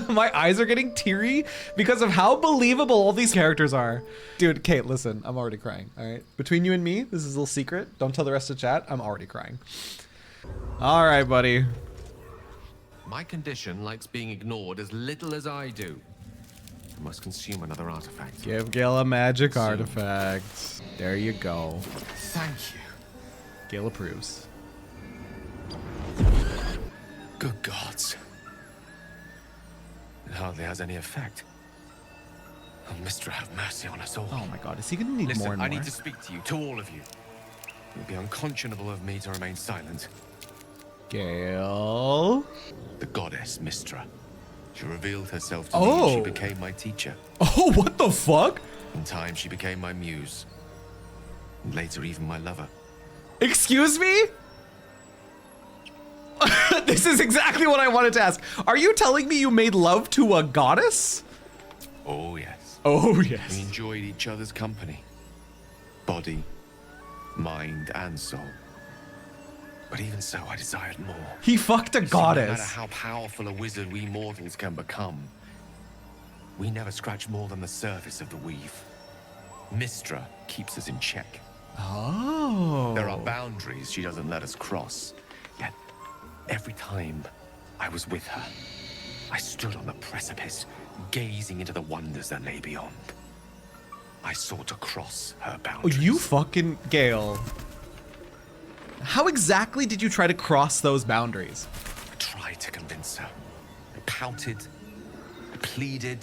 My eyes are getting teary because of how believable all these characters are. Dude, Kate, listen, I'm already crying, all right? Between you and me, this is a little secret. Don't tell the rest of the chat, I'm already crying. All right, buddy. My condition likes being ignored as little as I do. I must consume another artifact. Give Gale a magic artifact. There you go. Thank you. Gale approves. Good gods. It hardly has any effect. Oh, Mistra, have mercy on us all. Oh my god, is he gonna need Listen, more and more? I need to speak to you, to all of you. It would be unconscionable of me to remain silent. Gale? The goddess Mistra. She revealed herself to me. She became my teacher. Oh, what the fuck? In time, she became my muse. And later, even my lover. Excuse me? This is exactly what I wanted to ask. Are you telling me you made love to a goddess? Oh, yes. Oh, yes. We enjoyed each other's company. Body, mind, and soul. But even so, I desired more. He fucked a No goddess. matter how powerful a wizard we mortals can become, we never scratch more than the surface of the weave. Mistra keeps us in check. Oh. There are boundaries she doesn't let us cross. Yet, every time I was with her, I stood on the precipice, gazing into the wonders that lay beyond. I sought to cross her Oh, boundaries. you fucking Gale. How exactly did you try to cross those boundaries? I tried to convince her. I pouted, I pleaded,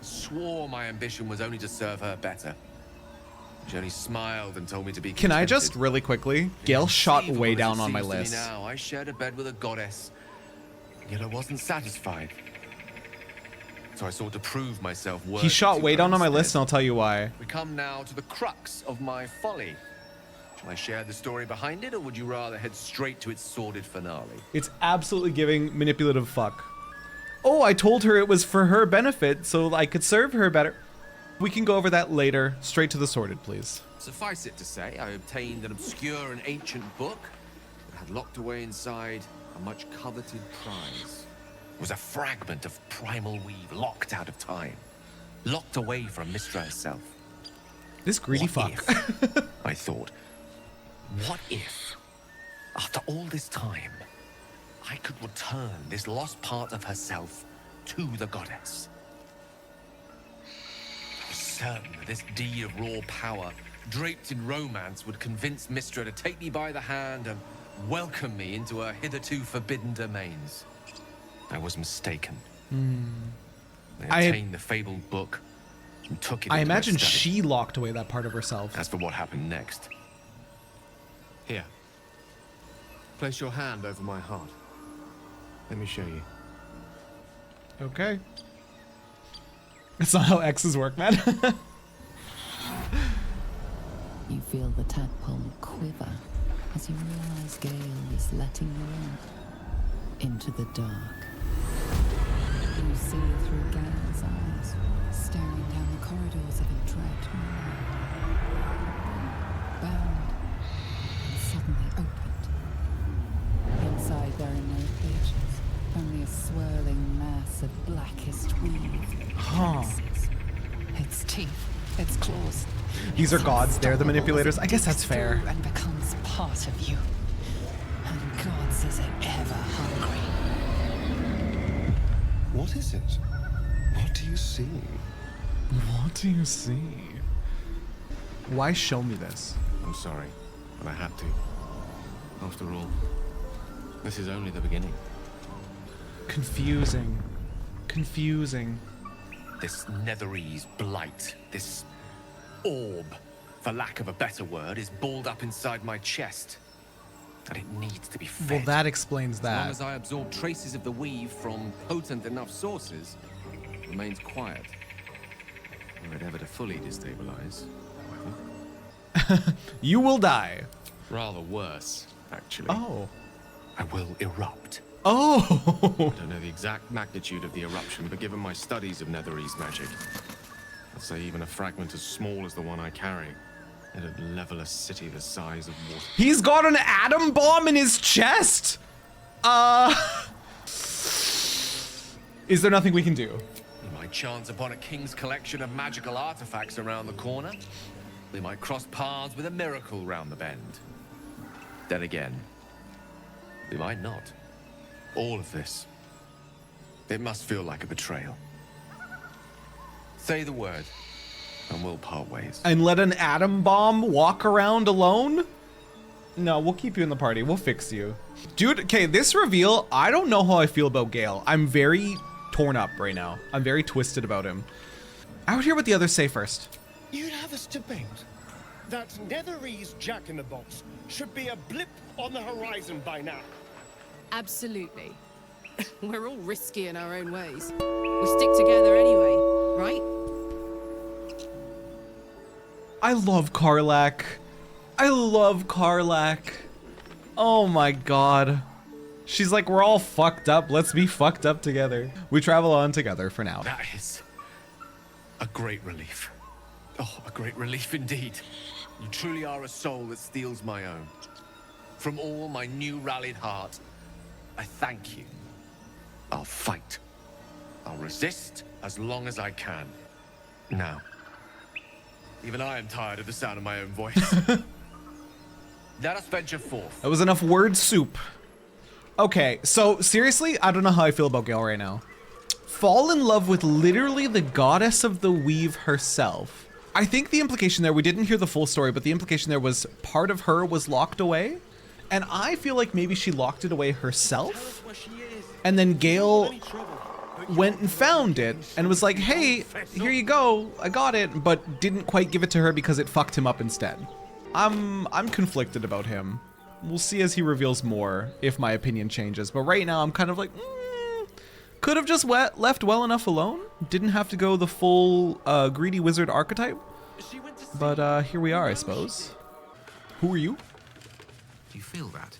swore my ambition was only to serve her better. She only smiled and told me to be Can I just contented. really quickly? Gale shot Inconceivable way as down it on my seems to me list. Now, I shared a bed with a goddess, yet I wasn't satisfied. So I sought to prove myself worthy. He shot to way her down on my instead. list, and I'll tell you why. We come now to the crux of my folly. Shall I share the story behind it, or would you rather head straight to its sordid finale? It's absolutely giving manipulative fuck. Oh, I told her it was for her benefit, so I could serve her better. We can go over that later. Straight to the sorted, please. Suffice it to say, I obtained an obscure and ancient book that had locked away inside a much coveted prize. It was a fragment of primal weave locked out of time, locked away from Mistra herself. This greedy What fuck. if, I thought, what if, after all this time, I could return this lost part of herself to the goddess? I was certain that this deed of raw power, draped in romance, would convince Mistra to take me by the hand and welcome me into her hitherto forbidden domains. I was mistaken. I obtained the fabled book and took it I into my imagine study. she locked away that part of herself. As for what happened next, here, place your hand over my heart. Let me show you. Okay. That's not how X's work, man. You feel the tadpole quiver as you realize Gale is letting you in into the dark. You see through Gale's eyes, staring down the corridors of a dread mine. Bound and suddenly opened. Inside there are no pages, only a swirling mass of blackest weave. Huh. Its teeth, its claws. These are gods, they're the manipulators. I guess that's Digs through fair. and becomes part of you. And gods is it ever hungry. What is it? What do you see? What do you see? Why show me this? I'm sorry, but I had to. After all, this is only the beginning. Confusing. Confusing. This Netherese blight, this orb, for lack of a better word, is balled up inside my chest. And it needs to be fed. Well, that explains As long that. as I absorb traces of the weave from potent enough sources, it remains quiet. Were it ever to fully destabilize, however. You will die. Rather worse, actually. Oh. I will erupt. Oh. I don't know the exact magnitude of the eruption, but given my studies of Netherese magic, I'd say even a fragment as small as the one I carry, it'd level a city the size of water. He's got an atom bomb in his chest. Is there nothing we can do? We might chance upon a king's collection of magical artifacts around the corner. We might cross paths with a miracle round the bend. Then again, we might not. All of this, it must feel like a betrayal. Say the word, and we'll part ways. And let an atom bomb walk around alone? No, we'll keep you in the party. We'll fix you. Dude, okay, this reveal, I don't know how I feel about Gale. I'm very torn up right now. I'm very twisted about him. I would hear what the others say first. You'd have us debate that Netherese Jack-in-the-Box should be a blip on the horizon by now. Absolutely. We're all risky in our own ways. We stick together anyway, right? I love Karlach. I love Karlach. Oh my god. She's like, we're all fucked up. Let's be fucked up together. We travel on together for now. That is a great relief. Oh, a great relief indeed. You truly are a soul that steals my own. From all my new rallied heart, I thank you. I'll fight. I'll resist as long as I can. Now, even I am tired of the sound of my own voice. Let us venture forth. That was enough word soup. Okay, so seriously, I don't know how I feel about Gale right now. Fall in love with literally the goddess of the weave herself. I think the implication there, we didn't hear the full story, but the implication there was part of her was locked away. And I feel like maybe she locked it away herself. And then Gale went and found it and was like, hey, here you go, I got it, but didn't quite give it to her because it fucked him up instead. I'm conflicted about him. We'll see as he reveals more if my opinion changes, but right now I'm kind of like, could have just left well enough alone. Didn't have to go the full greedy wizard archetype, but here we are, I suppose. Who are you? Do you feel that?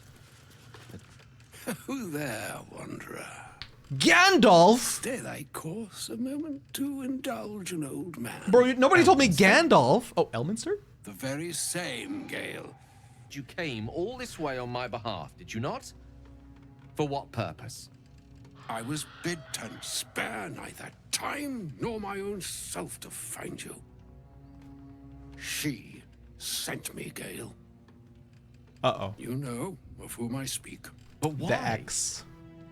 Who there, wanderer? Gandalf? Stay thy course a moment to indulge an old man. Bro, nobody told me Gandalf. Oh, Elminster? The very same, Gale. You came all this way on my behalf, did you not? For what purpose? I was bid to spare neither time nor my own self to find you. She sent me, Gale. Uh-oh. You know of whom I speak. But why? The X.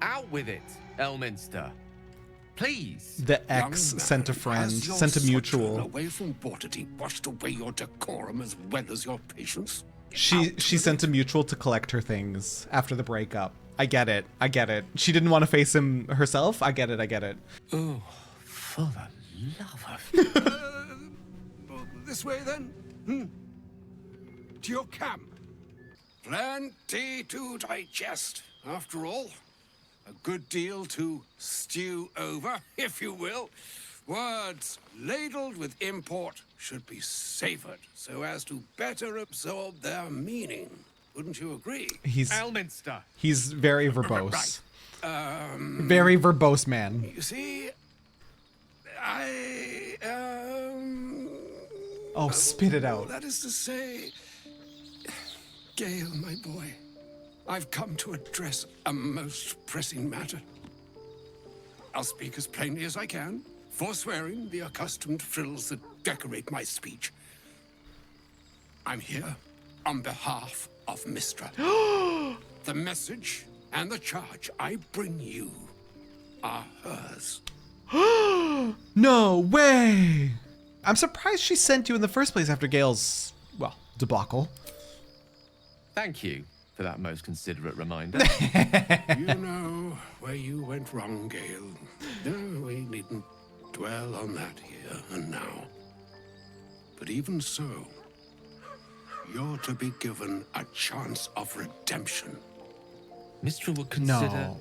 Out with it, Elminster. Please. The Young X man, sent a friend, has your sent a sojourn mutual. away from Bortity washed away your decorum as well as your patience? She sent a mutual to collect her things after the breakup. I get it. I get it. She didn't want to face him herself. I get it. I get it. Oh, for the love of... This way then? To your camp. Plenty to digest, after all. A good deal to stew over, if you will. Words ladled with import should be savored so as to better absorb their meaning. Wouldn't you agree? He's Elminster. very verbose. Right. Very verbose man. You see, Oh, spit it out. that is to say, Gale, my boy, I've come to address a most pressing matter. I'll speak as plainly as I can, forswearing the accustomed frills that decorate my speech. I'm here on behalf of Mistra. The message and the charge I bring you are hers. No way! I'm surprised she sent you in the first place after Gale's, well, debacle. Thank you for that most considerate reminder. You know where you went wrong, Gale. No, we needn't dwell on that here and now. But even so, you're to be given a chance of redemption. Mistra would consider No.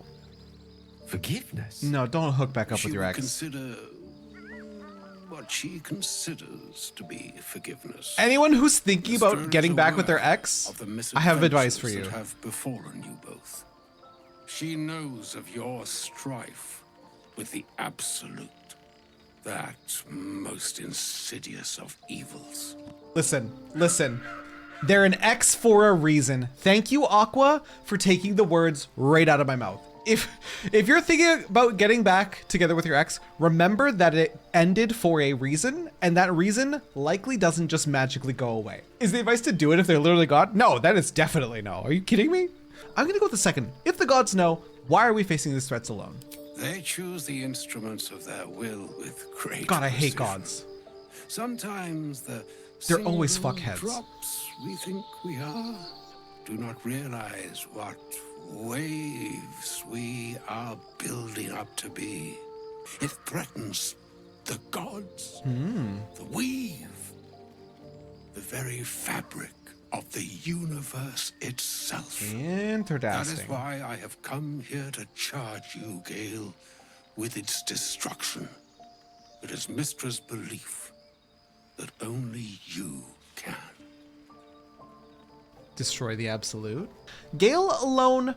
forgiveness. No, don't hook back up She with your would ex. consider what she considers to be forgiveness. Anyone who's thinking Mistra about getting is back with their aware ex, of the I have advice for misadventures you. that have befallen you both. She knows of your strife with the Absolute, that most insidious of evils. Listen. They're an ex for a reason. Thank you, Aqua, for taking the words right out of my mouth. if you're thinking about getting back together with your ex, remember that it ended for a reason, and that reason likely doesn't just magically go away. Is the advice to do it if they're literally God? No, that is definitely no. Are you kidding me? I'm gonna go with the second. If the gods know, why are we facing these threats alone? They choose the instruments of their will with great God, I hate precision. gods. Sometimes They're always single fuckheads. drops we think we are do not realize what waves we are building up to be. It threatens the gods, the weave, the very fabric of the universe itself. That is Interesting. why I have come here to charge you, Gale, with its destruction. It is Mystra's belief that only you can. Destroy the absolute. Gale alone.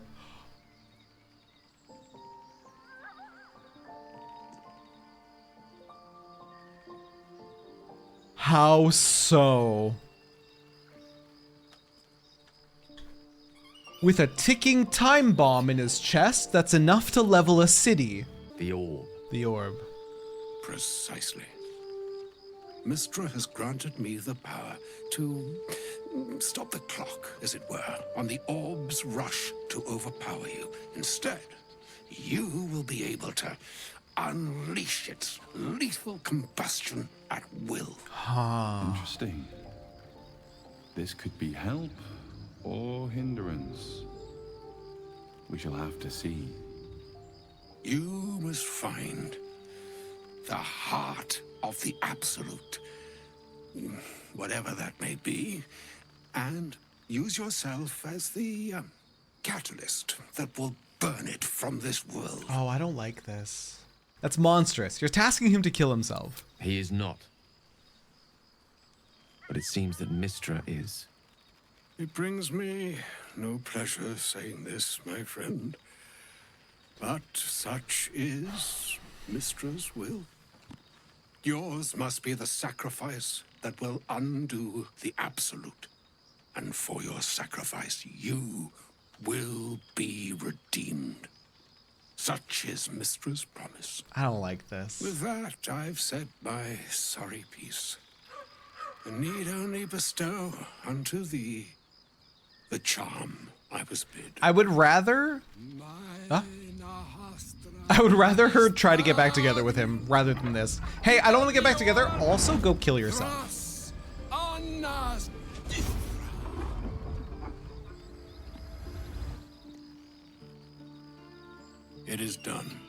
How so? With a ticking time bomb in his chest that's enough to level a city. The orb. The orb. Precisely. Mystra has granted me the power to stop the clock, as it were, on the orb's rush to overpower you. Instead, you will be able to unleash its lethal combustion at will. Interesting. This could be help or hindrance. We shall have to see. You must find the heart of the Absolute, whatever that may be, and use yourself as the catalyst that will burn it from this world. Oh, I don't like this. That's monstrous. You're tasking him to kill himself. He is not. But it seems that Mystra is. It brings me no pleasure saying this, my friend, but such is Mystra's will. Yours must be the sacrifice that will undo the Absolute. And for your sacrifice, you will be redeemed. Such is Mystra's promise. I don't like this. With that, I've said my sorry piece, and need only bestow unto thee the charm I was bid. I would rather her try to get back together with him rather than this. Hey, I don't want to get back together. Also, go kill yourself. It is done.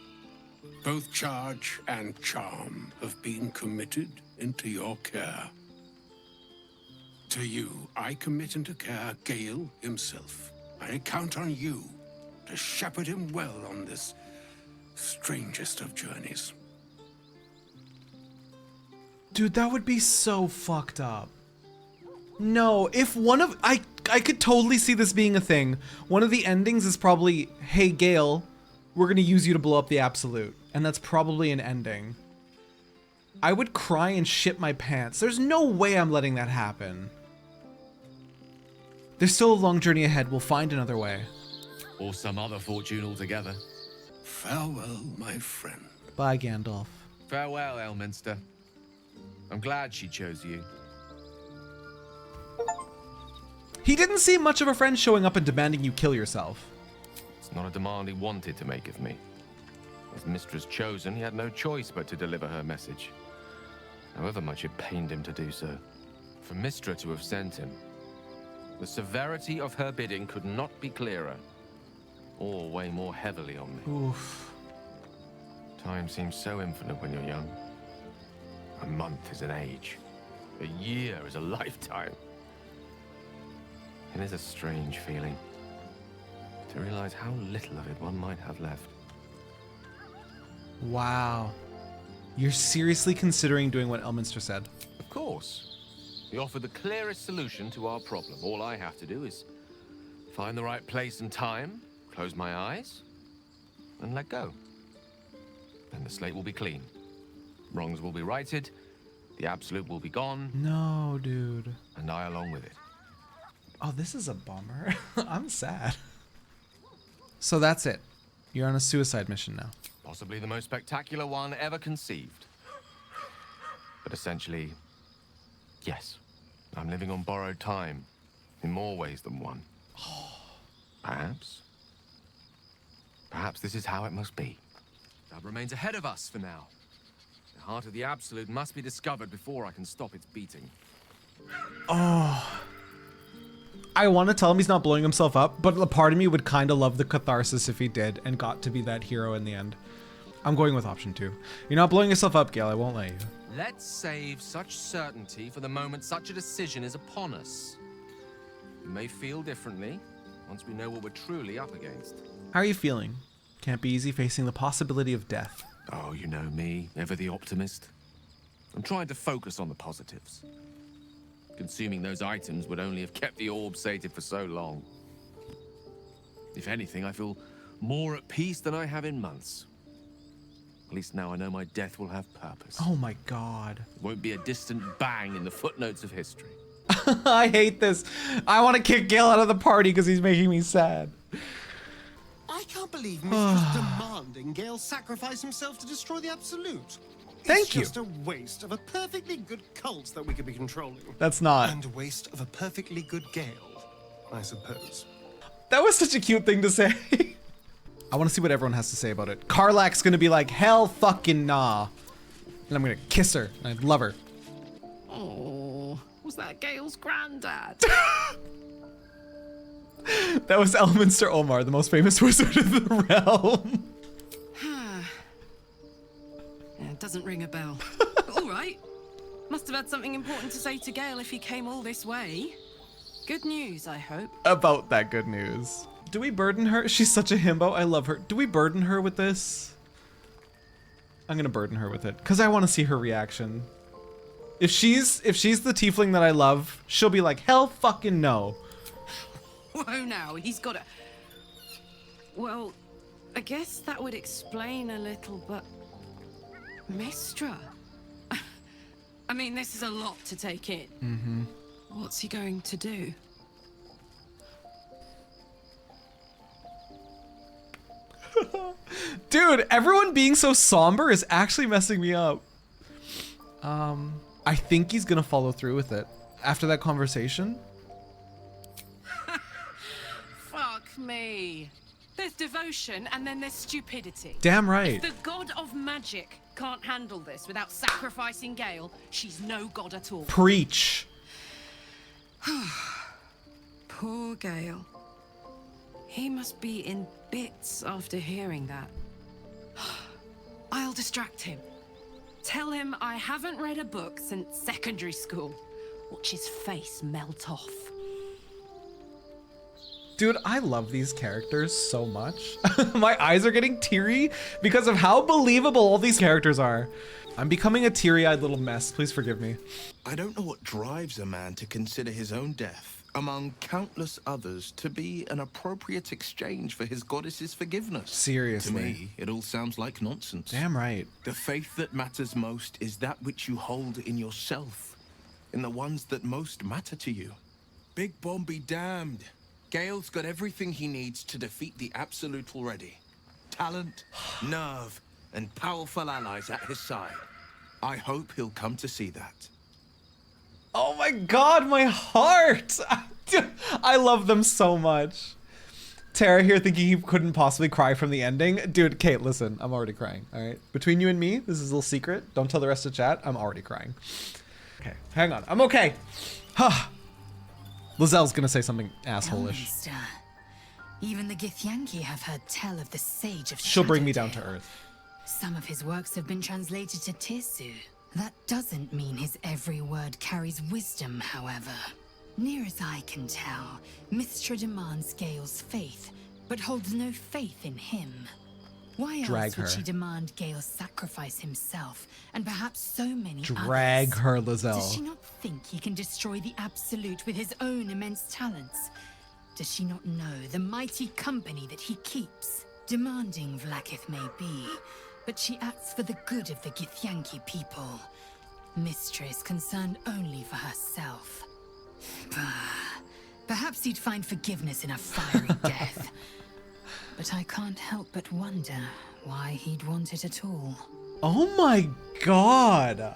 Both charge and charm have been committed into your care. To you, I commit into care Gale himself. I count on you to shepherd him well on this strangest of journeys. Dude, that would be so fucked up. No, if one of... I could totally see this being a thing. One of the endings is probably, hey, Gale, we're gonna use you to blow up the Absolute. And that's probably an ending. I would cry and shit my pants. There's no way I'm letting that happen. There's still a long journey ahead. We'll find another way. Or some other fortune altogether. Farewell, my friend. Bye, Gandalf. Farewell, Elminster. I'm glad she chose you. He didn't seem much of a friend showing up and demanding you kill yourself. It's not a demand he wanted to make of me. As Mistress chosen, he had no choice but to deliver her message. However much it pained him to do so. For Mystra to have sent him, the severity of her bidding could not be clearer, or weigh more heavily on me. Oof. Time seems so infinite when you're young. A month is an age. A year is a lifetime. It is a strange feeling to realize how little of it one might have left. Wow. You're seriously considering doing what Elminster said? Of course. We offer the clearest solution to our problem. All I have to do is find the right place and time, close my eyes, and let go. Then the slate will be clean. Wrongs will be righted, the Absolute will be gone, No, dude. and I along with it. Oh, this is a bummer. I'm sad. So that's it. You're on a suicide mission now. Possibly the most spectacular one ever conceived. But essentially, yes, I'm living on borrowed time in more ways than one. Perhaps this is how it must be. That remains ahead of us for now. The heart of the Absolute must be discovered before I can stop its beating. Oh. I want to tell him he's not blowing himself up, but a part of me would kind of love the catharsis if he did and got to be that hero in the end. I'm going with option 2. You're not blowing yourself up, Gale. I won't let you. Let's save such certainty for the moment such a decision is upon us. We may feel differently once we know what we're truly up against. How are you feeling? Can't be easy facing the possibility of death. Oh, you know me, ever the optimist. I'm trying to focus on the positives. Consuming those items would only have kept the orb sated for so long. If anything, I feel more at peace than I have in months. At least now I know my death will have purpose. Oh my god. It won't be a distant bang in the footnotes of history. I hate this. I want to kick Gale out of the party because he's making me sad. I can't believe Mistress demanding Gale sacrifice himself to destroy the Absolute. Thank you. It's just a waste of a perfectly good cult that we could be controlling. That's not. And a waste of a perfectly good Gale, I suppose. That was such a cute thing to say. I want to see what everyone has to say about it. Karlach's gonna be like, hell fucking nah. And I'm gonna kiss her, and I love her. Oh, was that Gale's granddad? That was Elminster Omar, the most famous wizard of the realm. Yeah, it doesn't ring a bell. But all right. Must have had something important to say to Gale if he came all this way. Good news, I hope. About that good news. Do we burden her? She's such a himbo. I love her. Do we burden her with this? I'm gonna burden her with it because I want to see her reaction. If she's the tiefling that I love, she'll be like, hell fucking no. Whoa now, he's got a... Well, I guess that would explain a little, but... Mistra? I mean, this is a lot to take in. Mm-hmm. What's he going to do? Dude, everyone being so somber is actually messing me up. I think he's gonna follow through with it. After that conversation. Fuck me. There's devotion and then there's stupidity. Damn right. If the god of magic can't handle this without sacrificing Gale, she's no god at all. Preach. Poor Gale. He must be in bits after hearing that. I'll distract him. Tell him I haven't read a book since secondary school. Watch his face melt off. Dude, I love these characters so much. My eyes are getting teary because of how believable all these characters are. I'm becoming a teary-eyed little mess. Please forgive me. I don't know what drives a man to consider his own death, among countless others, to be an appropriate exchange for his goddess's forgiveness. Seriously. To me, it all sounds like nonsense. Damn right. The faith that matters most is that which you hold in yourself, in the ones that most matter to you. Big Bomb be damned. Gale's got everything he needs to defeat the Absolute already. Talent, nerve, and powerful allies at his side. I hope he'll come to see that. Oh my god, my heart! I love them so much. Tara here thinking he couldn't possibly cry from the ending. Dude, Kate, listen, I'm already crying, all right? Between you and me, this is a little secret. Don't tell the rest of the chat, I'm already crying. Okay, hang on, I'm okay. Lazelle's gonna say something asshole-ish. Elminster. Even the Githyanki have heard tell of the Sage of She'll bring me Shadowdale. down to earth. Some of his works have been translated to Tirsu. That doesn't mean his every word carries wisdom, however. Near as I can tell, Mistra demands Gale's faith, but holds no faith in him. Why Drag else would her. she demand Gale sacrifice himself, and perhaps so many Drag others? her, Does she Lazelle. not think he can destroy the Absolute with his own immense talents? Does she not know the mighty company that he keeps? Demanding Vlaakith may be, but she acts for the good of the Githyanki people. Mistra is concerned only for herself. Perhaps he'd find forgiveness in a fiery death. but I can't help but wonder why he'd want it at all. Oh my god.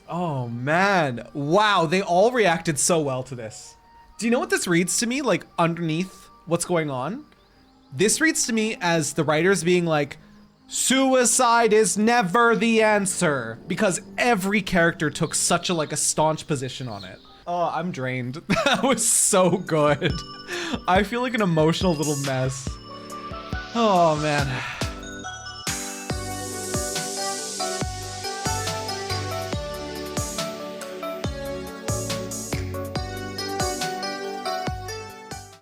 Oh man. Wow, they all reacted so well to this. Do you know what this reads to me, like underneath what's going on? This reads to me as the writers being like, suicide is never the answer, because every character took such a staunch position on it. Oh, I'm drained. That was so good. I feel like an emotional little mess. Oh man.